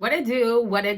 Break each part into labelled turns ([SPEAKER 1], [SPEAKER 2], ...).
[SPEAKER 1] What it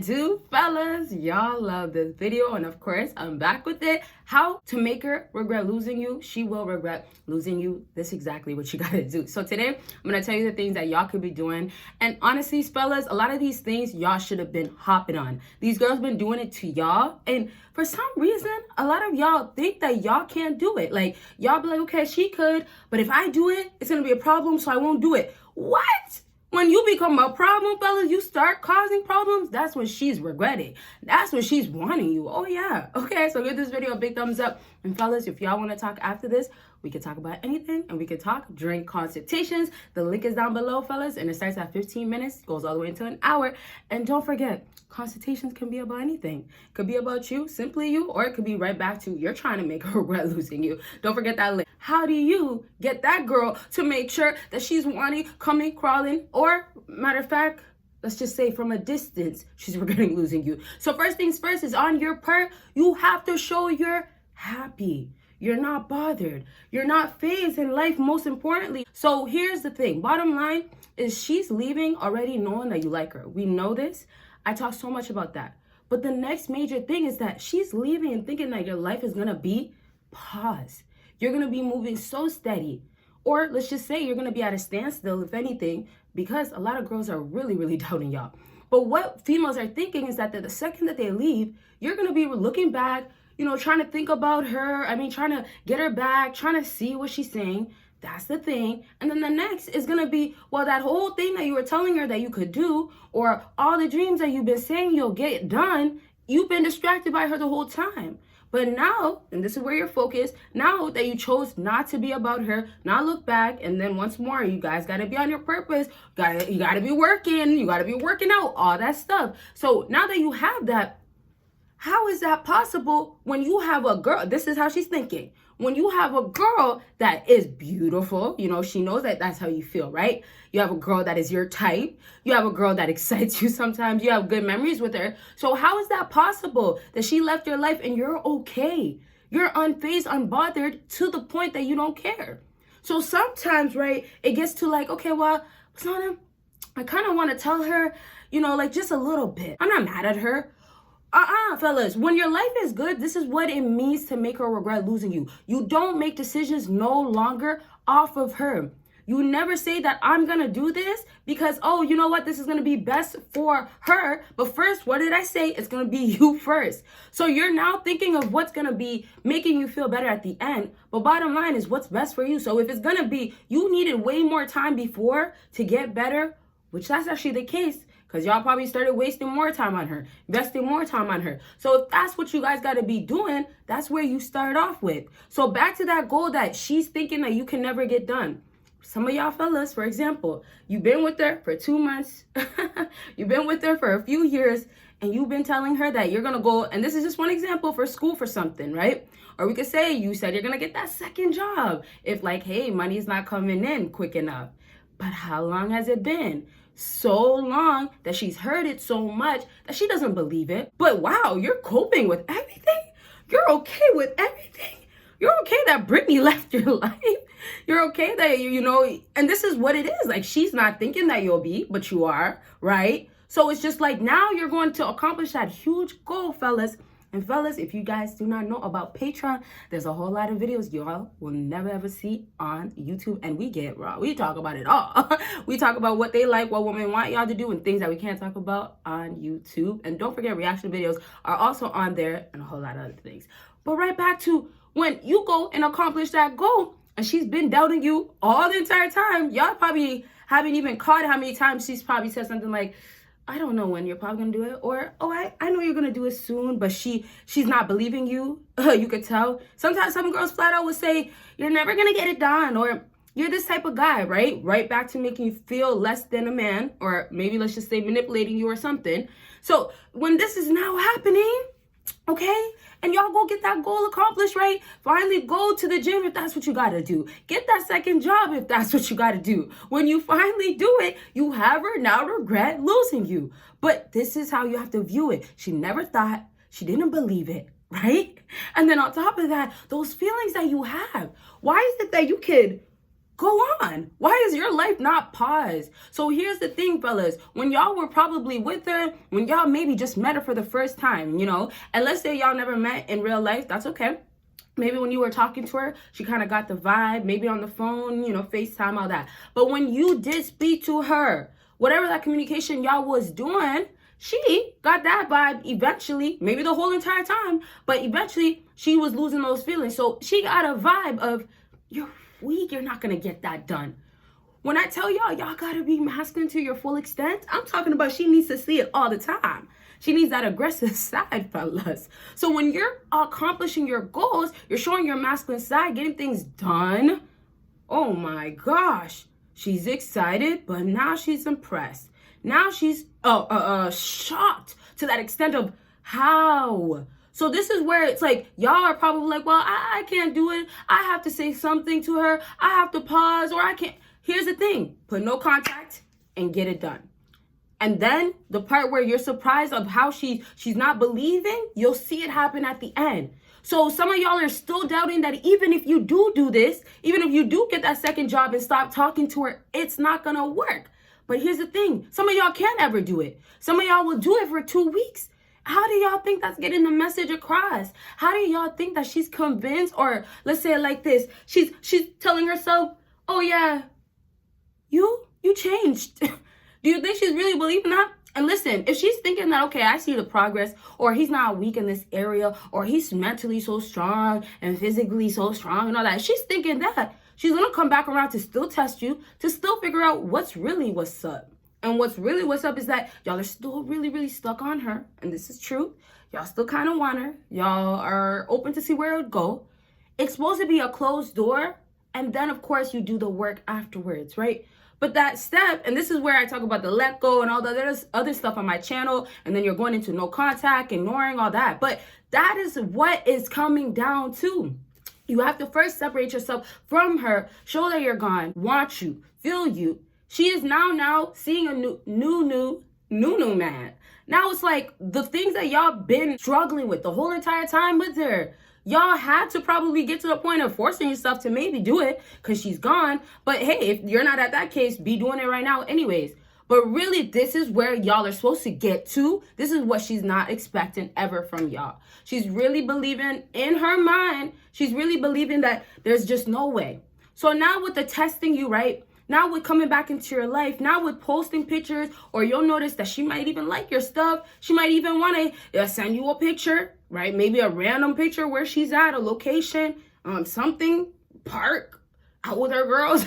[SPEAKER 1] do, fellas? Y'all love this video, and of course, I'm back with it. How to make her regret losing you. She will regret losing you. This is exactly what you gotta do. So today, I'm gonna tell you the things that y'all could be doing. And honestly, fellas, a lot of these things y'all should have been hopping on. These girls been doing it to y'all, and for some reason, a lot of y'all think that y'all can't do it. Like, y'all be like, okay, she could, but if I do it, it's gonna be a problem, so I won't do it. What? When you become a problem, fellas, you start causing problems, that's when she's regretting. That's when she's wanting you. Oh, yeah. Okay, so give this video a big thumbs up. And fellas, if y'all want to talk after this, we can talk about anything, and we can talk during consultations. The link is down below, fellas, and it starts at 15 minutes, goes all the way into an hour. And don't forget, consultations can be about anything. It could be about you, simply you, or it could be right back to you're trying to make her regret losing you. Don't forget that link. How do you get that girl to make sure that she's wanting, coming, crawling, or matter of fact, let's just say from a distance, she's regretting losing you. So first things first is on your part, you have to show you're happy. You're not bothered. You're not phased in life, most importantly. So here's the thing. Bottom line is she's leaving already knowing that you like her. We know this. I talk so much about that. But the next major thing is that she's leaving and thinking that your life is going to be pause. You're going to be moving so steady. Or let's just say you're going to be at a standstill, if anything, because a lot of girls are really, really doubting y'all. But what females are thinking is that the second that they leave, you're going to be looking back, trying to think about her. Trying to get her back, trying to see what she's saying. That's the thing. And then the next is going to be, well, that whole thing that you were telling her that you could do, or all the dreams that you've been saying you'll get done, you've been distracted by her the whole time. But now, and this is where you're focused, now that you chose not to be about her, not look back, and then once more, you guys got to be on your purpose. You got to be working. You got to be working out, all that stuff. So now that you have that, how is that possible when you have a girl? This is how she's thinking. When you have a girl that is beautiful, she knows that that's how you feel, right? You have a girl that is your type. You have a girl that excites you sometimes. You have good memories with her. So how is that possible that she left your life and you're okay? You're unfazed, unbothered to the point that you don't care. So sometimes, right, it gets to like, okay, well, Sana, I kind of want to tell her, just a little bit. I'm not mad at her. Fellas, when your life is good, this is what it means to make her regret losing you. You don't make decisions no longer off of her. You never say that I'm going to do this because, oh, you know what? This is going to be best for her. But first, what did I say? It's going to be you first. So you're now thinking of what's going to be making you feel better at the end. But bottom line is what's best for you. So if it's going to be you needed way more time before to get better, which that's actually the case, because y'all probably started wasting more time on her, investing more time on her. So if that's what you guys got to be doing, that's where you start off with. So back to that goal that she's thinking that you can never get done. Some of y'all fellas, for example, you've been with her for 2 months. You've been with her for a few years, and you've been telling her that you're going to go, and this is just one example, for school for something, right? Or we could say you said you're going to get that second job if like, hey, money's not coming in quick enough. But how long has it been? So long that she's heard it so much that she doesn't believe it. But wow, you're coping with everything. You're okay with everything. You're okay that Brittany left your life. You're okay that, and this is what it is. Like, she's not thinking that you'll be, but you are, right? So it's just like now you're going to accomplish that huge goal, fellas. And fellas, if you guys do not know about Patreon, there's a whole lot of videos y'all will never ever see on YouTube. And we get raw. We talk about it all. We talk about what they like, what women want y'all to do, and things that we can't talk about on YouTube. And don't forget, reaction videos are also on there and a whole lot of other things. But right back to when you go and accomplish that goal, and she's been doubting you all the entire time. Y'all probably haven't even caught how many times she's probably said something like, I don't know when you're probably gonna do it, or oh, I know you're gonna do it soon, but she's not believing you. You could tell. Sometimes some girls flat out would say, you're never gonna get it done, or you're this type of guy, right? Right back to making you feel less than a man, or maybe let's just say manipulating you or something. So when this is now happening, okay, and y'all go get that goal accomplished, right? Finally go to the gym if that's what you gotta do. Get that second job if that's what you gotta do. When you finally do it, you have her now regret losing you. But this is how you have to view it. She never thought, she didn't believe it, right? And then on top of that, those feelings that you have, why is it that you could go on. Why is your life not paused? So here's the thing, fellas. When y'all were probably with her, when y'all maybe just met her for the first time, and let's say y'all never met in real life, that's okay. Maybe when you were talking to her, she kind of got the vibe, maybe on the phone, FaceTime, all that. But when you did speak to her, whatever that communication y'all was doing, she got that vibe eventually, maybe the whole entire time, but eventually she was losing those feelings. So she got a vibe of, you're weak, you're not going to get that done. When I tell y'all got to be masculine to your full extent, I'm talking about she needs to see it all the time. She needs that aggressive side, fellas. So when you're accomplishing your goals, you're showing your masculine side, getting things done. Oh my gosh. She's excited, but now she's impressed. Now she's shocked to that extent of how. So this is where it's like, y'all are probably like, well, I can't do it. I have to say something to her. I have to pause, or I can't. Here's the thing. Put no contact and get it done. And then the part where you're surprised of how she's not believing, you'll see it happen at the end. So some of y'all are still doubting that even if you do this, even if you do get that second job and stop talking to her, it's not going to work. But here's the thing. Some of y'all can't ever do it. Some of y'all will do it for 2 weeks. How do y'all think that's getting the message across? How do y'all think that she's convinced? Or let's say it like this. She's telling herself, oh yeah, you changed. Do you think she's really believing that? And listen, if she's thinking that, okay, I see the progress, or he's not weak in this area, or he's mentally so strong and physically so strong and all that, she's thinking that, she's going to come back around to still test you, to still figure out what's up. And what's up is that y'all are still really, really stuck on her. And this is true. Y'all still kind of want her. Y'all are open to see where it would go. It's supposed to be a closed door. And then, of course, you do the work afterwards, right? But that step, and this is where I talk about the let go and all the other stuff on my channel, and then you're going into no contact, ignoring all that. But that is what is coming down to. You have to first separate yourself from her, show that you're gone, want you, feel you. She is now seeing a new man. Now it's like the things that y'all been struggling with the whole entire time with her. Y'all had to probably get to the point of forcing yourself to maybe do it because she's gone. But hey, if you're not at that case, be doing it right now anyways. But really, this is where y'all are supposed to get to. This is what she's not expecting ever from y'all. She's really believing in her mind. She's really believing that there's just no way. So now with the testing you, right? Now with coming back into your life, now with posting pictures, or you'll notice that she might even like your stuff. She might even want to send you a picture, right? Maybe a random picture where she's at, a location, something, park, out with her girls.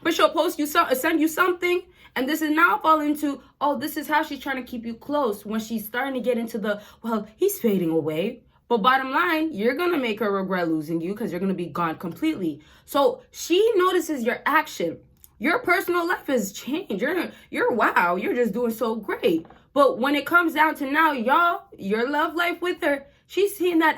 [SPEAKER 1] But she'll send you something. And this is now falling into, oh, this is how she's trying to keep you close when she's starting to get into the, well, he's fading away. But bottom line, you're going to make her regret losing you because you're going to be gone completely. So she notices your action. Your personal life has changed. You're wow, you're just doing so great. But when it comes down to now, y'all, your love life with her, she's seeing that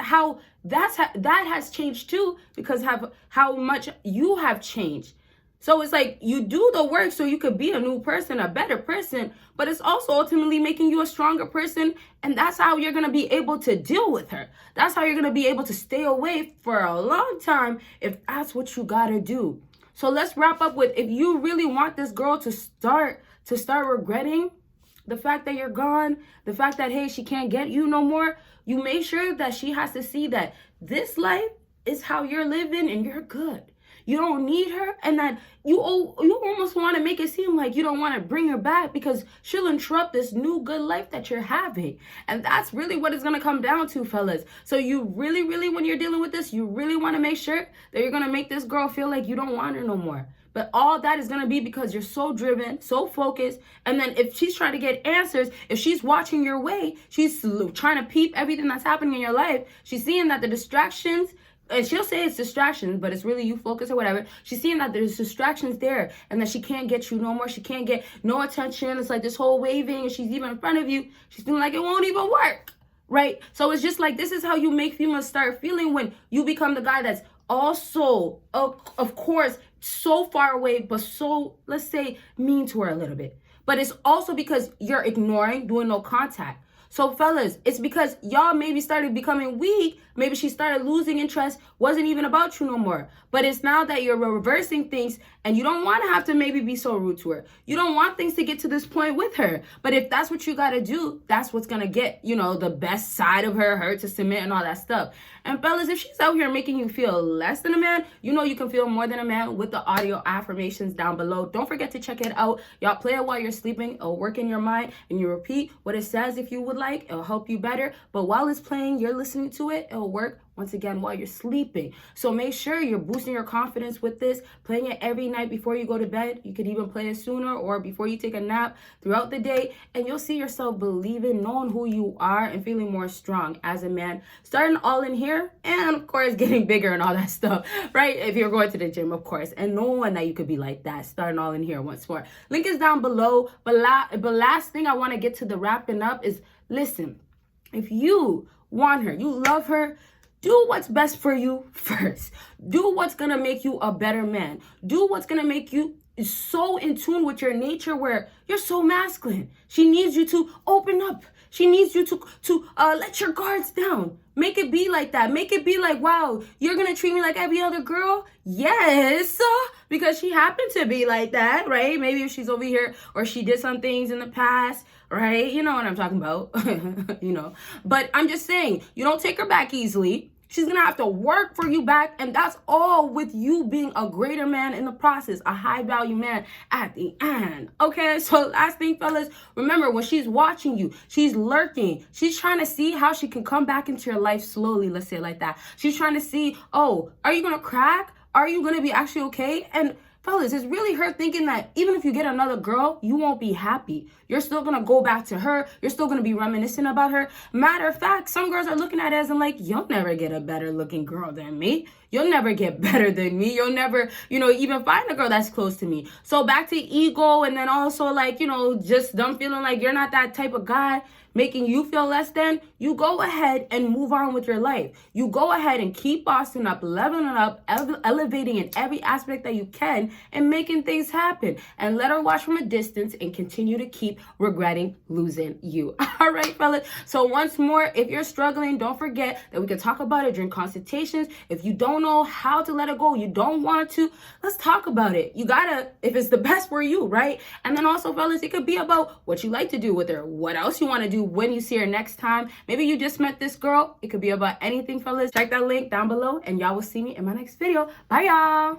[SPEAKER 1] that has changed too, because how much you have changed. So it's like you do the work so you could be a new person, a better person, but it's also ultimately making you a stronger person. And that's how you're going to be able to deal with her. That's how you're going to be able to stay away for a long time if that's what you got to do. So let's wrap up with, if you really want this girl to start regretting the fact that you're gone, the fact that, hey, she can't get you no more, you make sure that she has to see that this life is how you're living and you're good. You don't need her, and that you almost want to make it seem like you don't want to bring her back because she'll interrupt this new good life that you're having. And that's really what it's going to come down to, fellas. So you really, really, when you're dealing with this, you really want to make sure that you're going to make this girl feel like you don't want her no more. But all that is going to be because you're so driven, so focused. And then if she's trying to get answers, if she's watching your way, she's trying to peep everything that's happening in your life. She's seeing that the distractions, and she'll say it's distractions, but it's really you focus or whatever. She's seeing that there's distractions there and that she can't get you no more. She can't get no attention. It's like this whole waving, and she's even in front of you. She's feeling like it won't even work, right? So it's just like, this is how you make females start feeling when you become the guy that's also, of course, so far away, but so, let's say, mean to her a little bit. But it's also because you're ignoring, doing no contact. So fellas, it's because y'all maybe started becoming weak. Maybe she started losing interest. Wasn't even about you no more. But it's now that you're reversing things and you don't want to have to maybe be so rude to her. You don't want things to get to this point with her. But if that's what you got to do, that's what's going to get, the best side of her to submit and all that stuff. And fellas, if she's out here making you feel less than a man, you can feel more than a man with the audio affirmations down below. Don't forget to check it out. Y'all play it while you're sleeping. It'll work in your mind and you repeat what it says if you would like. It'll help you better. But while it's playing, you're listening to it. It'll work once again while you're sleeping. So make sure you're boosting your confidence with this, playing it every night before you go to bed. You could even play it sooner or before you take a nap throughout the day, and you'll see yourself believing, knowing who you are, and feeling more strong as a man. Starting all in here, and of course getting bigger and all that stuff, right? If you're going to the gym, of course, and knowing that you could be like that, starting all in here once more. Link is down below. But last thing I want to get to the wrapping up is, listen, if you want her, you love her, do what's best for you first. Do what's going to make you a better man. Do what's going to make you so in tune with your nature where you're so masculine. She needs you to open up. She needs you to let your guards down. Make it be like that. Make it be like, wow, you're going to treat me like every other girl? Yes, because she happened to be like that, right? Maybe if she's over here or she did some things in the past, right? You know what I'm talking about, But I'm just saying, you don't take her back easily. She's going to have to work for you back. And that's all with you being a greater man in the process, a high value man at the end. Okay, so last thing, fellas, remember when she's watching you, she's lurking. She's trying to see how she can come back into your life slowly. Let's say it like that. She's trying to see, oh, are you going to crack? Are you going to be actually okay? And fellas, it's really her thinking that even if you get another girl, you won't be happy. You're still going to go back to her. You're still going to be reminiscing about her. Matter of fact, some girls are looking at it as in like, you'll never get a better looking girl than me. You'll never get better than me. You'll never, even find a girl that's close to me. So back to ego, and then also like, just them feeling like you're not that type of guy, making you feel less than, you go ahead and move on with your life. You go ahead and keep bossing up, leveling up, elevating in every aspect that you can, and making things happen. And let her watch from a distance and continue to keep regretting losing you. All right, fellas. So once more, if you're struggling, don't forget that we can talk about it during consultations. If you don't know how to let it go, you don't want to, let's talk about it. You gotta, if it's the best for you, right? And then also, fellas, it could be about what you like to do with her, what else you want to do when you see her next time. Maybe you just met this girl. It could be about anything, fellas. Check that link down below, and y'all will see me in my next video. Bye, y'all.